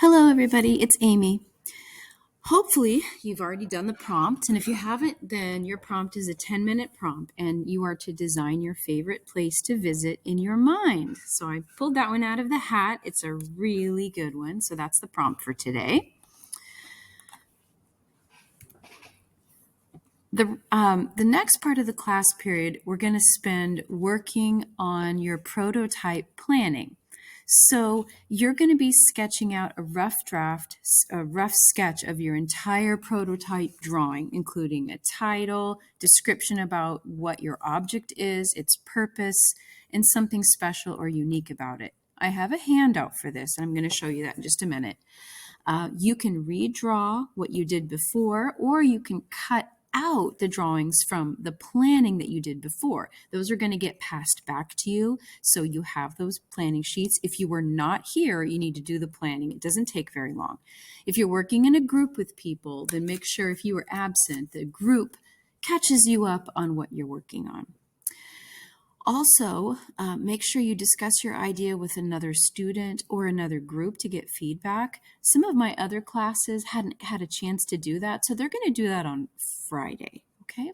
Hello, everybody. It's Amy. Hopefully, you've already done the prompt, and if you haven't, then your prompt is a 10-minute prompt, and you are to design your favorite place to visit in your mind. So I pulled that one out of the hat. It's a really good one, so that's the prompt for today. The next part of the class period, we're going to spend working on your prototype planning. So you're going to be sketching out a rough sketch of your entire prototype drawing, including a title, description about what your object is, its purpose, and something special or unique about it. I have a handout for this, and I'm going to show you that in just a minute. You can redraw what you did before, or you can cut out the drawings from the planning that you did before. Those are going to get passed back to you, so you have those planning sheets. If you were not here, you need to do the planning. It doesn't take very long. If you're working in a group with people, then make sure if you were absent, the group catches you up on what you're working on. Also, make sure you discuss your idea with another student or another group to get feedback. Some of my other classes hadn't had a chance to do that, so they're going to do that on Friday, okay?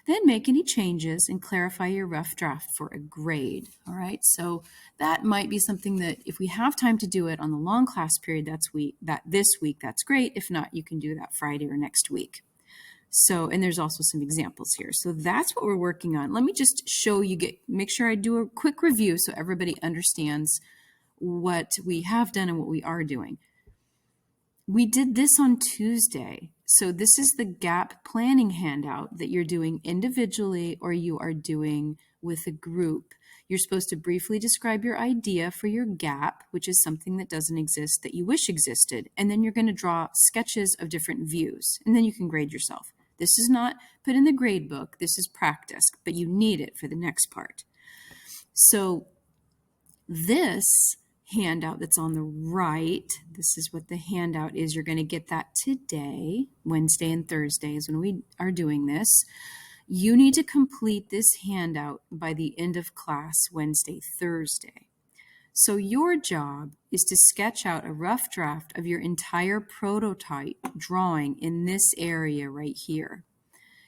Then make any changes and clarify your rough draft for a grade, all right? So that might be something that if we have time to do it on the long class period this week, that's great. If not, you can do that Friday or next week. So, and there's also some examples here. So that's what we're working on. Let me just show you, make sure I do a quick review so everybody understands what we have done and what we are doing. We did this on Tuesday. So this is the gap planning handout that you're doing individually or you are doing with a group. You're supposed to briefly describe your idea for your gap, which is something that doesn't exist that you wish existed. And then you're going to draw sketches of different views. And then you can grade yourself. This is not put in the grade book. This is practice, but you need it for the next part. So this handout that's on the right, this is what the handout is. You're going to get that today. Wednesday and Thursday is when we are doing this. You need to complete this handout by the end of class Wednesday, Thursday. So your job is to sketch out a rough draft of your entire prototype drawing in this area right here.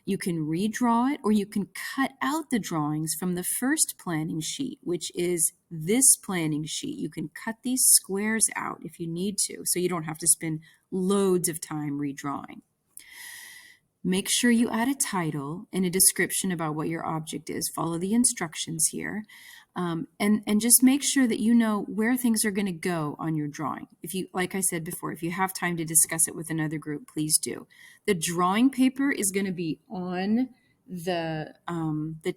You can redraw it or you can cut out the drawings from the first planning sheet, which is this planning sheet. You can cut these squares out if you need to, so you don't have to spend loads of time redrawing. Make sure you add a title and a description about what your object is. Follow the instructions here. And just make sure that you know where things are going to go on your drawing. If you, like I said before, if you have time to discuss it with another group, please do. The drawing paper is going to be on the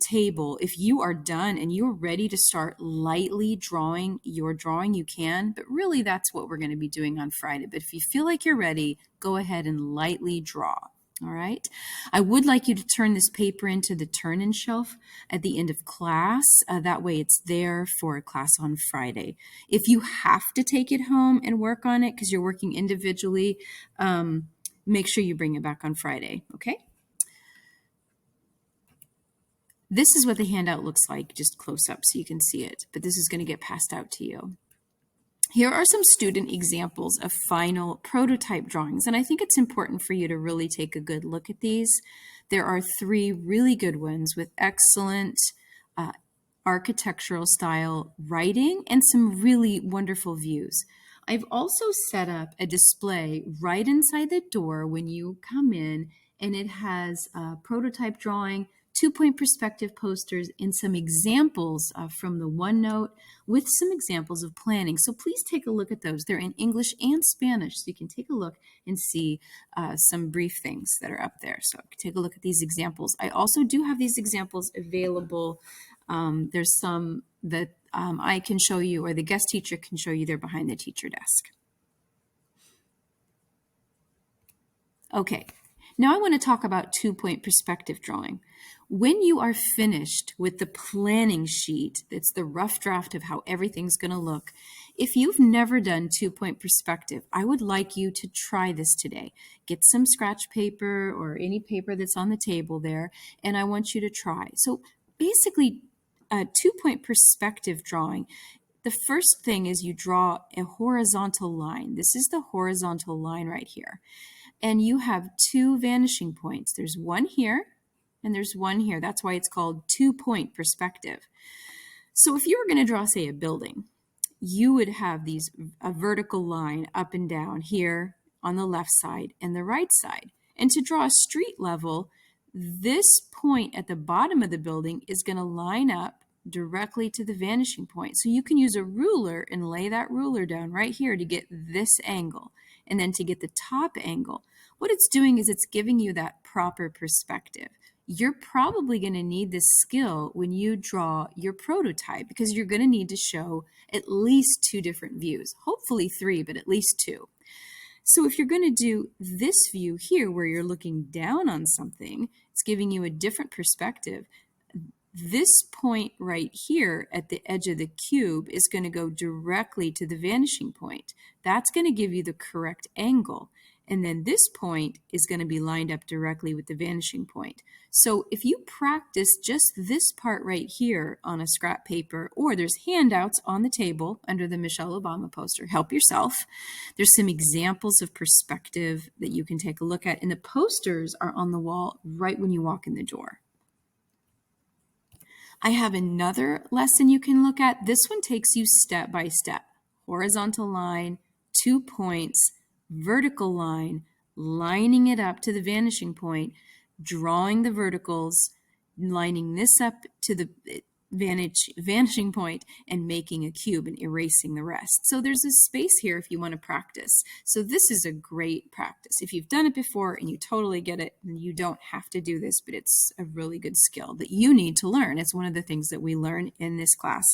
table. If you are done and you're ready to start lightly drawing your drawing, you can, but really that's what we're going to be doing on Friday. But if you feel like you're ready, go ahead and lightly draw. All right. I would like you to turn this paper into the turn-in shelf at the end of class. That way it's there for a class on Friday. If you have to take it home and work on it because you're working individually, make sure you bring it back on Friday. Okay. This is what the handout looks like, just close up so you can see it, but this is going to get passed out to you. Here are some student examples of final prototype drawings, and I think it's important for you to really take a good look at these. There are 3 really good ones with excellent architectural style writing and some really wonderful views. I've also set up a display right inside the door when you come in, and it has a prototype drawing, 2-point perspective posters, and some examples from the OneNote with some examples of planning. So please take a look at those. They're in English and Spanish, so you can take a look and see some brief things that are up there. So take a look at these examples. I also do have these examples available. There's some that I can show you, or the guest teacher can show you. They're behind the teacher desk. Okay, now I want to talk about 2-point perspective drawing. When you are finished with the planning sheet, it's the rough draft of how everything's going to look. If you've never done 2-point perspective, I would like you to try this today. Get some scratch paper or any paper that's on the table there, and I want you to try. So basically, a 2-point perspective drawing, The first thing is you draw a horizontal line. This is the horizontal line right here. And you have two vanishing points. There's one here and there's one here. That's why it's called 2-point perspective. So if you were going to draw, say, a building, you would have a vertical line up and down here on the left side and the right side. And to draw a street level, this point at the bottom of the building is going to line up directly to the vanishing point. So you can use a ruler and lay that ruler down right here to get this angle. And then to get the top angle, what it's doing is it's giving you that proper perspective. You're probably going to need this skill when you draw your prototype because you're going to need to show at least 2 different views, hopefully 3, but at least 2. So if you're going to do this view here where you're looking down on something, it's giving you a different perspective. This point right here at the edge of the cube is going to go directly to the vanishing point. That's going to give you the correct angle. And then this point is going to be lined up directly with the vanishing point. So if you practice just this part right here on a scrap paper, or there's handouts on the table under the Michelle Obama poster, help yourself. There's some examples of perspective that you can take a look at. And the posters are on the wall right when you walk in the door. I have another lesson you can look at. This one takes you step by step. Horizontal line, 2 points, vertical line, lining it up to the vanishing point, drawing the verticals, lining this up to the vanishing point, and making a cube and erasing the rest. So there's a space here if you want to practice. So this is a great practice. If you've done it before and you totally get it, then you don't have to do this, but it's a really good skill that you need to learn. It's one of the things that we learn in this class.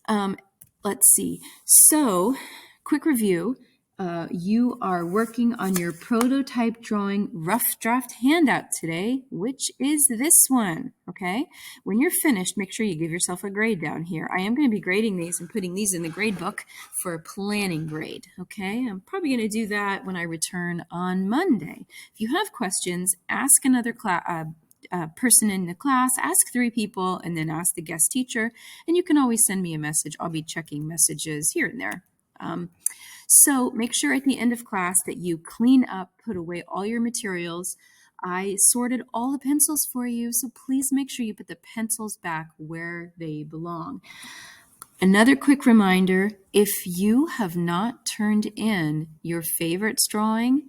Let's see. So, quick review. You are working on your prototype drawing rough draft handout today, which is this one, okay? When you're finished, make sure you give yourself a grade down here. I am going to be grading these and putting these in the grade book for a planning grade, okay? I'm probably going to do that when I return on Monday. If you have questions, ask another person in the class, ask 3 people, and then ask the guest teacher, and you can always send me a message. I'll be checking messages here and there. So make sure at the end of class that you clean up, put away all your materials. I sorted all the pencils for you, so please make sure you put the pencils back where they belong. Another quick reminder, if you have not turned in your favorites drawing,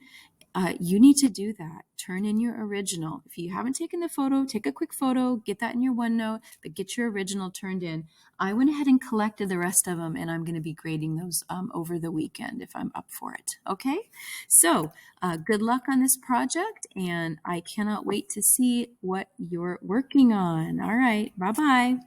you need to do that. Turn in your original. If you haven't taken the photo, take a quick photo, get that in your OneNote, but get your original turned in. I went ahead and collected the rest of them, and I'm going to be grading those over the weekend if I'm up for it. Okay? So good luck on this project, and I cannot wait to see what you're working on. All right. Bye-bye.